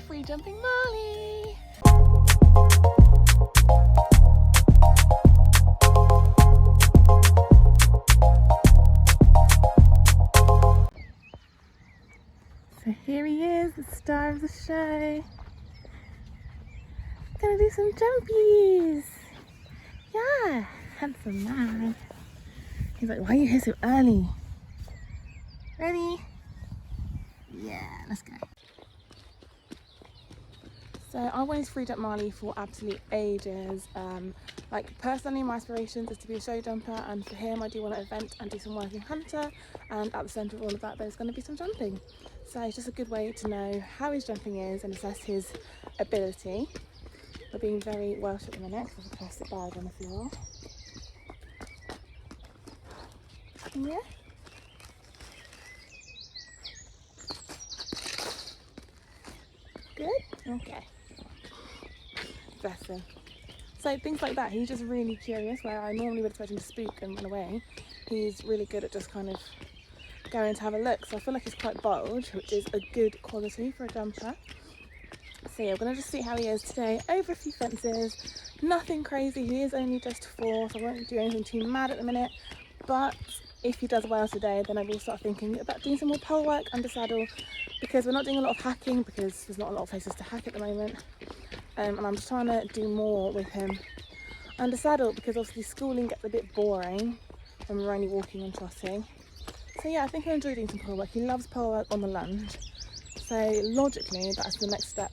free jumping Marley. So here he is, the star of the show. Gonna do some jumpies. Yeah, handsome man. He's like, why are you here so early? Ready? Yeah, let's go. So I wanted to free jump Marley for absolute ages. Like personally, my aspirations is to be a show jumper, and for him I do want to event and do some working hunter, and at the centre of all of that there's going to be some jumping. So it's just a good way to know how his jumping is and assess his ability. We're being very Welsh at the minute because I've pressed it bad on the floor. Yeah. Good? Okay. Bless him. So things like that, he's just really curious, where I normally would expect him to spook and run away. He's really good at just kind of going to have a look. So I feel like he's quite bold, which is a good quality for a jumper. So yeah, we're going to just see how he is today over a few fences. Nothing crazy, he is only just 4, so I won't do anything too mad at the minute. But if he does well today, then I will start thinking about doing some more pole work under saddle, because we're not doing a lot of hacking because there's not a lot of places to hack at the moment. And I'm just trying to do more with him under saddle, because obviously schooling gets a bit boring when we're only walking and trotting. So yeah, I think I'll enjoy doing some pole work. He loves pole work on the lunge. So logically, that's the next step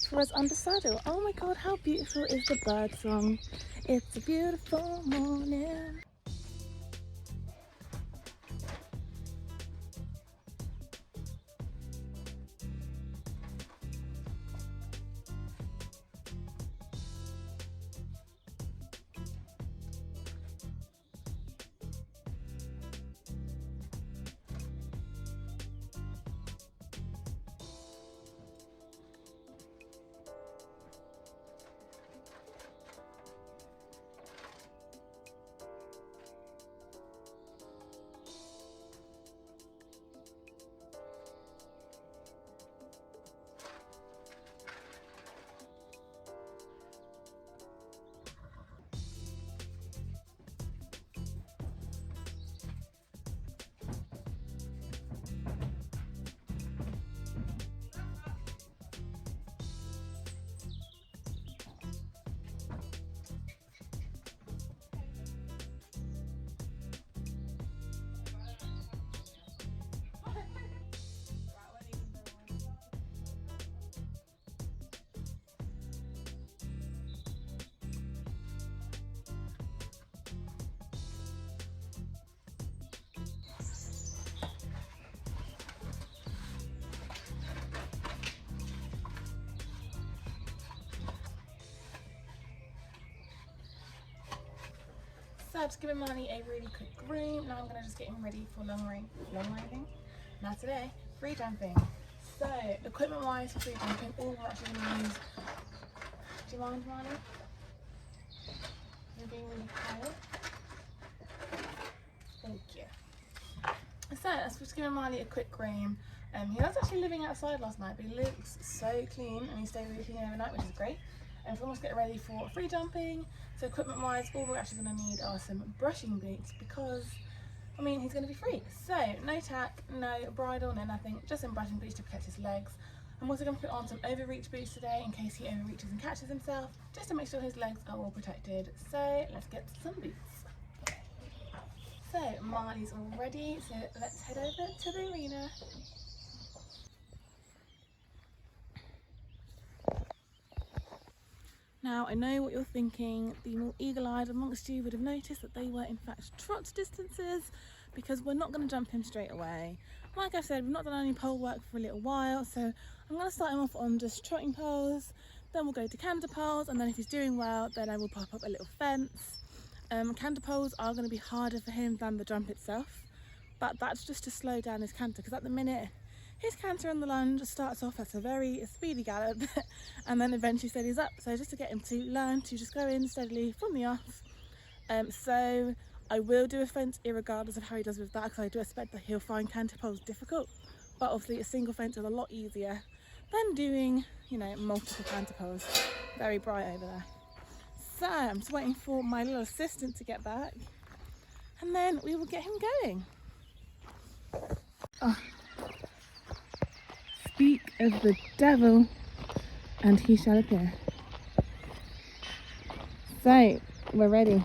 for us under saddle. Oh my God, how beautiful is the bird song? It's a beautiful morning. So I've just given Marley a really quick groom. Now I'm going to just get him ready for long riding. Now today, free jumping. So equipment wise for free jumping, all we're actually going to use. Do you mind, Marley? You're being really quiet. Thank you. So I've just given Marley a quick groom. He was actually living outside last night, but he looks so clean and he stayed really clean overnight, which is great. And so we'll almost get ready for free jumping. So equipment wise, all we're actually going to need are some brushing boots, because I mean he's going to be free. So no tack, no bridle, no nothing, just some brushing boots to protect his legs. I'm also going to put on some overreach boots today in case he overreaches and catches himself, just to make sure his legs are all protected. So let's get some boots. So Marley's all ready, so let's head over to the arena. Now I know what you're thinking. The more eagle-eyed amongst you would have noticed that they were in fact trot distances, because we're not going to jump him straight away. Like I said, we've not done any pole work for a little while, so I'm going to start him off on just trotting poles, then we'll go to canter poles, and then if he's doing well then I will pop up a little fence. Canter poles are going to be harder for him than the jump itself, but that's just to slow down his canter, because at the minute his canter on the lunge starts off at a very speedy gallop and then eventually steadies up. So just to get him to learn to just go in steadily from the off. So I will do a fence irregardless of how he does with that, because I do expect that he'll find canter poles difficult. But obviously a single fence is a lot easier then doing, you know, multiple canter very bright over there. So I'm just waiting for my little assistant to get back, and then we will get him going. Oh. Speak of the devil and he shall appear. So we're ready.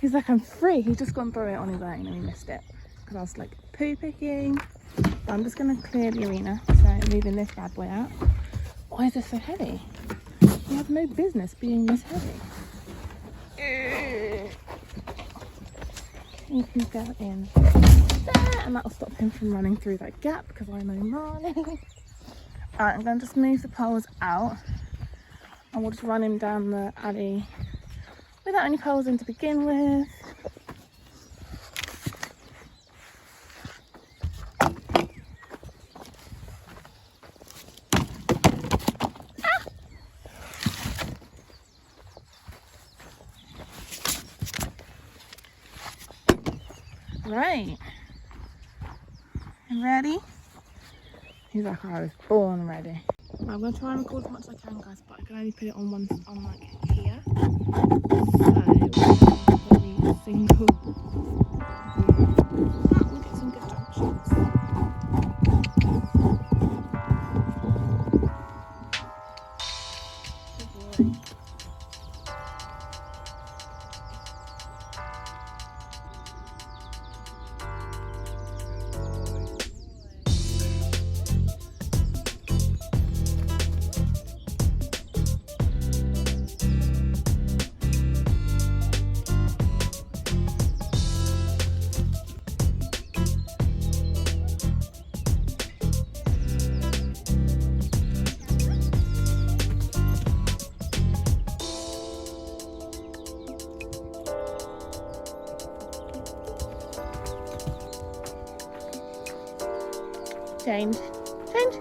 He's like, I'm free. He's just gone through it on his own and he missed it because I was like poo picking. But I'm just going to clear the arena, so moving this bad boy out. Why is this so heavy? You have no business being this heavy. You can go in there and that'll stop him from running through that gap because I know Marley. Alright, I'm going to just move the poles out and we'll just run him down the alley without any poles in to begin with. Right, you ready? He's like, I was born ready. I'm going to try and record as much as I can, guys, but I can only put it on one, on like here. So we'll single. We'll get some good junctions. Good boy. Change. Change.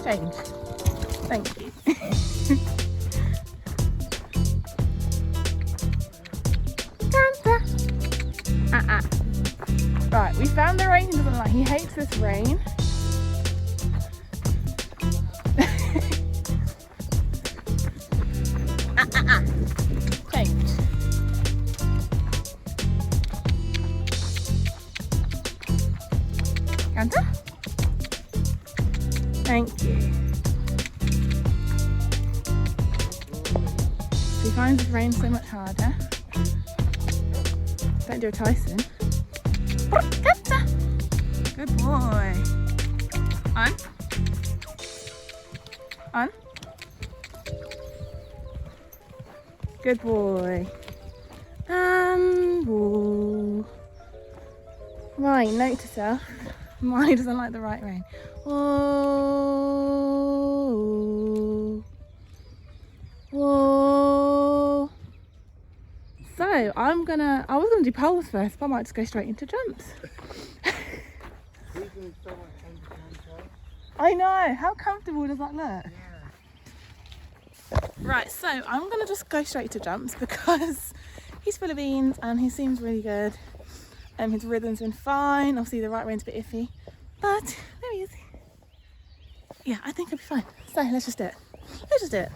Change. Thank you. Right, we found the rain he doesn't like. He hates this rain. Change. Canter? Thank you. He finds this rain so much harder. Don't do a Tyson. Canter! Good boy. On. On. Good boy. And whoa. Right, note to self. Marley doesn't like the right rain. Whoa. Whoa. So I was gonna do poles first, but I might just go straight into jumps. I know, how comfortable does that look? Right, so I'm going to just go straight to jumps because he's full of beans and he seems really good. His rhythm's been fine. Obviously the right reign's a bit iffy, but there he is. Yeah, I think he'll be fine. So let's just do it. Let's just do it.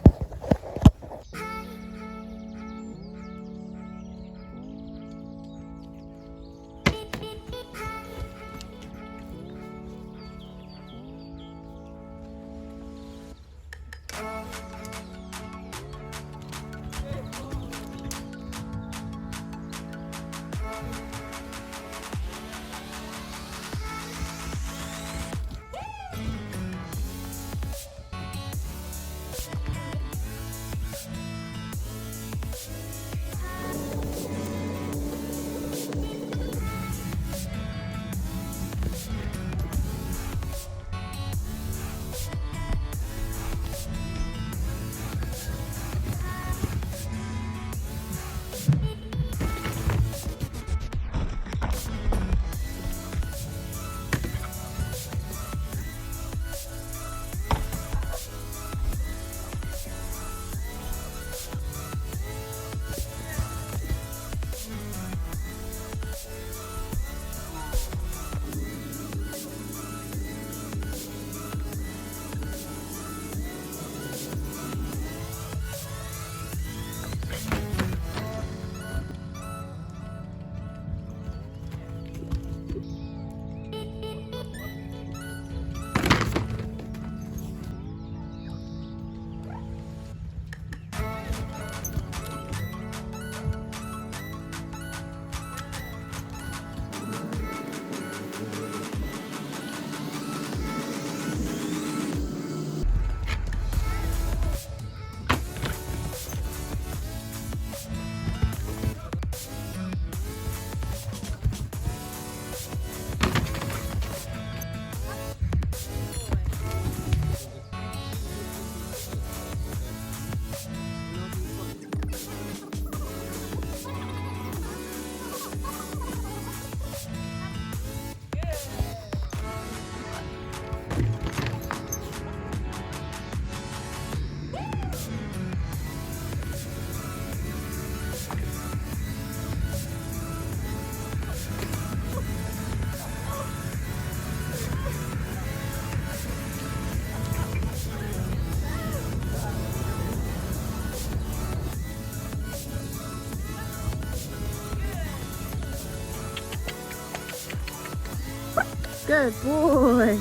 Good boy.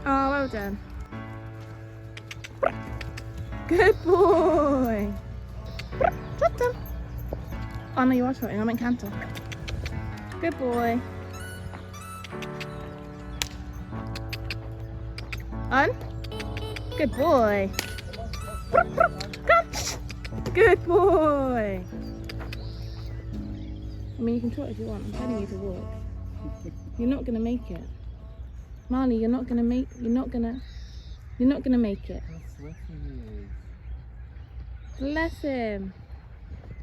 Oh, well done. Good boy. Trot him. Oh no, you are trotting. I meant canter. Good boy. On. Good boy. Come. Good boy. I mean, you can trot if you want. I'm telling you to walk. You're not gonna make it, Marley. You're not gonna make it. Bless him.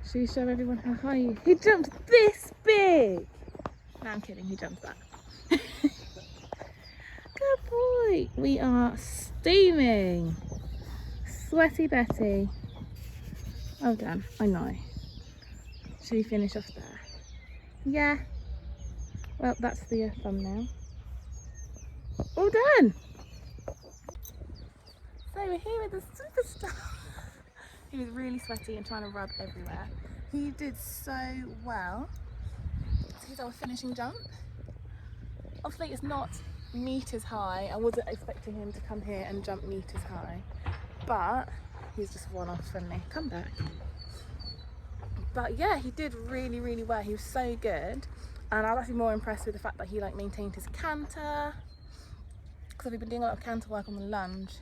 Should we show everyone how high he jumped this big? No, I'm kidding. He jumped that. Good boy. We are steaming. Sweaty Betty. Well done. I know. Should we finish off there? Yeah. Well, that's the thumbnail. All done. So we're here with the superstar. He was really sweaty and trying to rub everywhere. He did so well. Here's our finishing jump. Obviously it's not meters high. I wasn't expecting him to come here and jump meters high, but he's just one-off friendly. Come back. But yeah, he did really, really well. He was so good. And I was actually more impressed with the fact that he like maintained his canter, because we've been doing a lot of canter work on the lunge.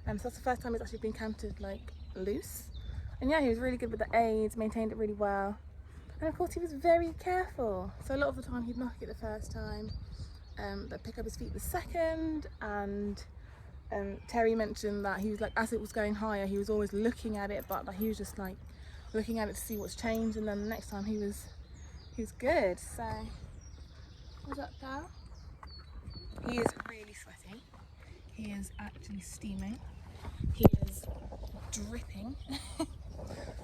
So that's the first time he's actually been cantered like loose. And yeah, he was really good with the aids, maintained it really well. And of course he was very careful. So a lot of the time he'd knock it the first time, but pick up his feet the second. And Terry mentioned that he was like, as it was going higher, he was always looking at it, but like, he was just like looking at it to see what's changed. And then the next time he was good. So what's up, pal? He is really sweaty. He is actually steaming. He is dripping.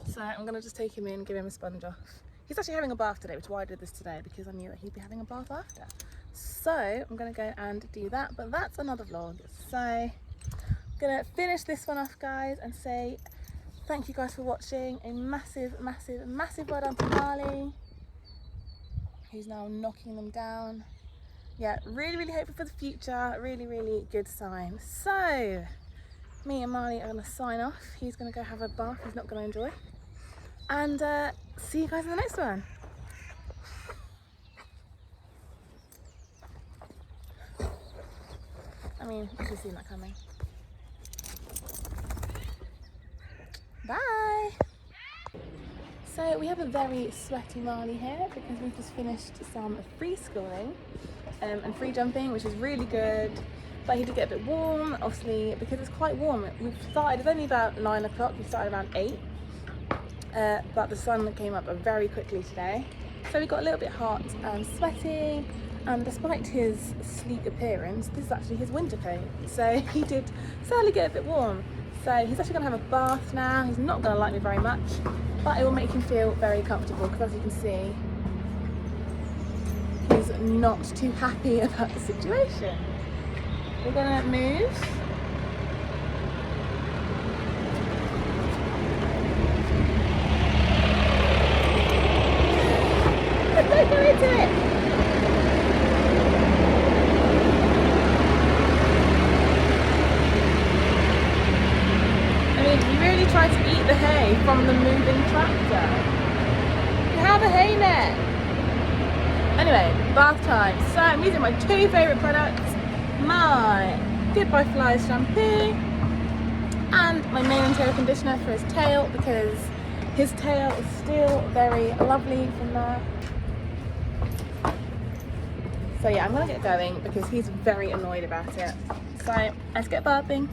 So I'm gonna just take him in, give him a sponge off. He's actually having a bath today, which is why I did this today, because I knew that he'd be having a bath after. So I'm gonna go and do that, but that's another vlog. So I'm gonna finish this one off, guys, and say thank you guys for watching. A massive, massive, massive well done to Marley, who's now knocking them down. Yeah, really, really hopeful for the future. Really, really good sign. So me and Marley are gonna sign off. He's gonna go have a bath he's not gonna enjoy. And see you guys in the next one. I mean, you can see that coming. Bye. So we have a very sweaty Marley here because we've just finished some free schooling and free jumping, which is really good. But he did get a bit warm, obviously, because it's quite warm. We've started, it's only about 9 o'clock, we started around 8. But the sun came up very quickly today. So we got a little bit hot and sweaty. And despite his sleek appearance, this is actually his winter coat. So he did sadly get a bit warm. So he's actually gonna have a bath now. He's not gonna like me very much, but it will make him feel very comfortable, because as you can see, he's not too happy about the situation. We're gonna move. Let's go into it. I mean, he really tried to eat the hay from the moving tractor. You have a hay net. Anyway, bath time. So I'm using my 2 favourite products. My Goodbye Flies shampoo and my Mane and Tail conditioner for his tail, because his tail is still very lovely from there. So yeah, I'm gonna get going because he's very annoyed about it. So let's get bathing.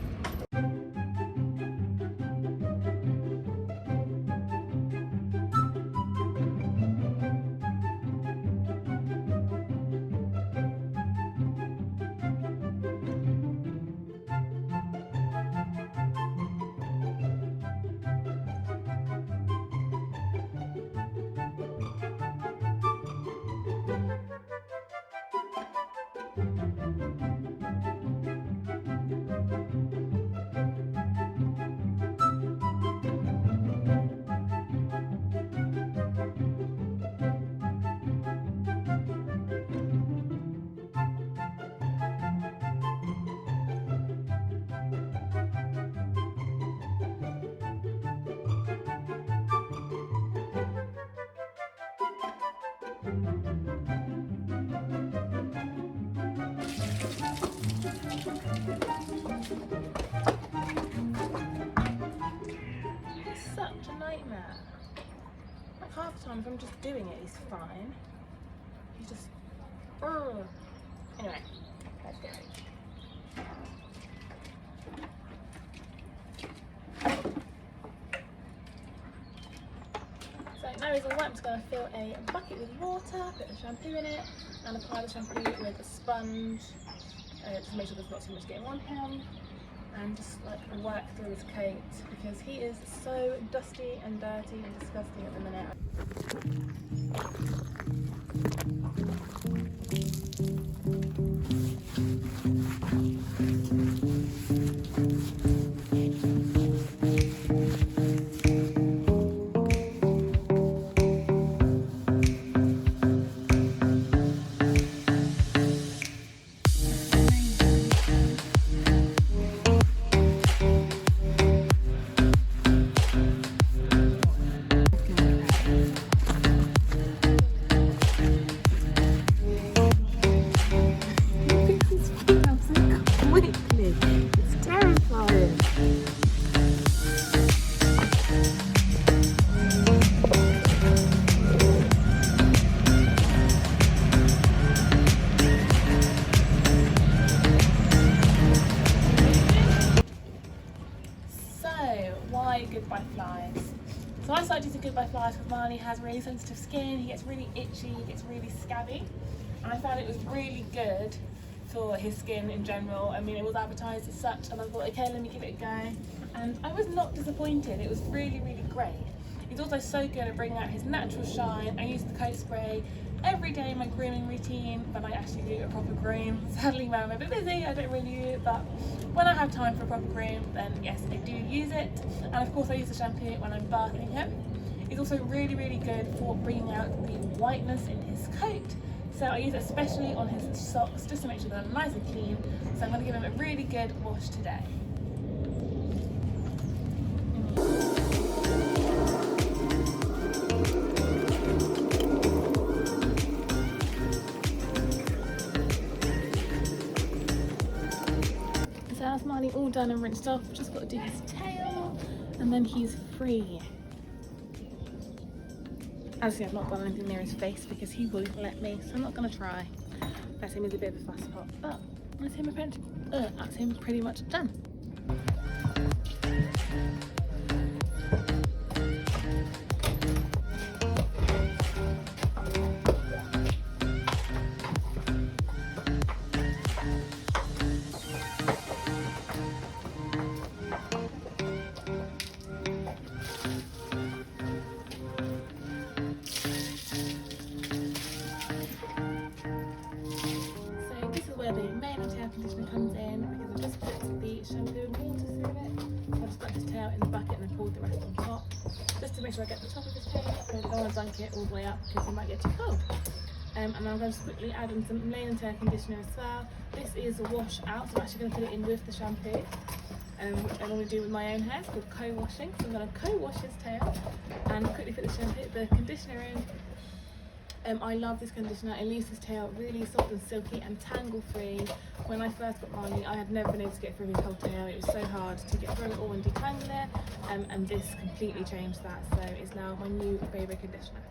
such a nightmare. Like half the time if I'm just doing it, he's fine. He's just, anyway, let's go. So now he's all wet, I'm just going to fill a bucket with water, put the shampoo in it, and apply the shampoo with a sponge, just make sure there's not too much getting on him, and just like work through his coat because he is so dusty and dirty and disgusting at the minute. Goodbye flies. So I started using goodbye flies because Marley has really sensitive skin, he gets really itchy, he gets really scabby, and I found it was really good for his skin in general. I mean, it was advertised as such and I thought, okay, let me give it a go, and I was not disappointed. It was really, really great. He's also so good at bringing out his natural shine. I use the coat spray every day in my grooming routine, but I actually do a proper groom. Sadly, when I'm a bit busy, I don't really use it, but when I have time for a proper groom, then yes, I do use it. And of course I use the shampoo when I'm bathing him. It's also really, really good for bringing out the whiteness in his coat. So I use it especially on his socks, just to make sure they're nice and clean. So I'm going to give him a really good wash today. So that's Marley all done and rinsed off. Just got to do his tail and then he's free. As I've not done anything near his face because he won't let me, so I'm not going to try. Bless him, he's a bit of a fuss pot, but that's him pretty much done. Where the male tail conditioner comes in, because I've just put the shampoo and water through it. I've just got his tail in the bucket and then poured the rest on top, just to make sure I get the top of his tail, because I don't want to dunk it all the way up because he might get too cold. And then I'm going to quickly add in some male tail conditioner as well. This is a wash out, so I'm actually going to put it in with the shampoo, which I normally do with my own hair. It's called co-washing. So I'm going to co-wash his tail and quickly put the conditioner in. I love this conditioner. It leaves his tail really soft and silky and tangle free. When I first got Marley, I had never been able to get through his whole tail. It was so hard to get through it all and detangle it, and this completely changed that, so it's now my new favourite conditioner.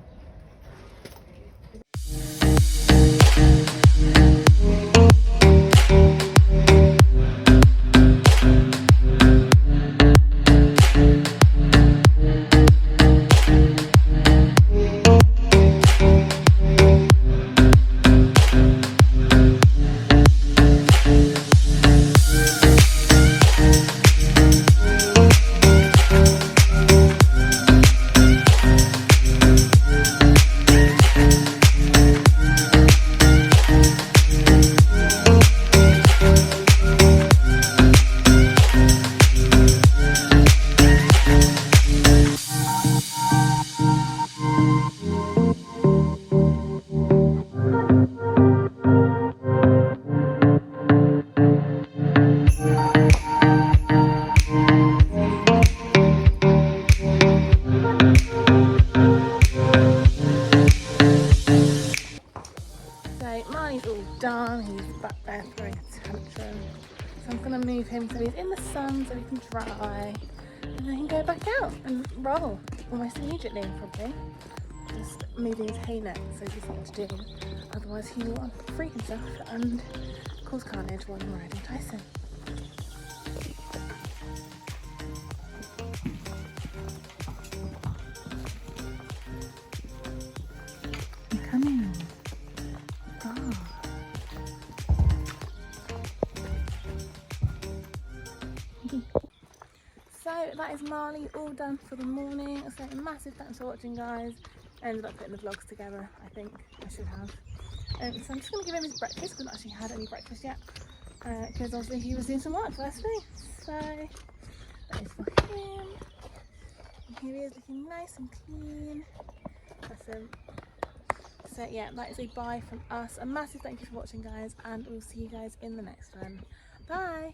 Done, he's back there throwing a tantrum, so I'm going to move him so he's in the sun so he can dry, and then he can go back out and roll almost immediately, probably. Just moving his hay net, so he's not to do. Otherwise he will freak himself and cause carnage while I'm riding Tyson. Come in. Oh. So that is Marley all done for the morning. So a massive thanks for watching, guys. I ended up putting the vlogs together, I think I should have. So I'm just going to give him his breakfast. We haven't actually had any breakfast yet because obviously he was doing some work first thing. So that is for him. And here he is looking nice and clean. Awesome. So yeah, that is a bye from us. A massive thank you for watching, guys, and we'll see you guys in the next one. Bye!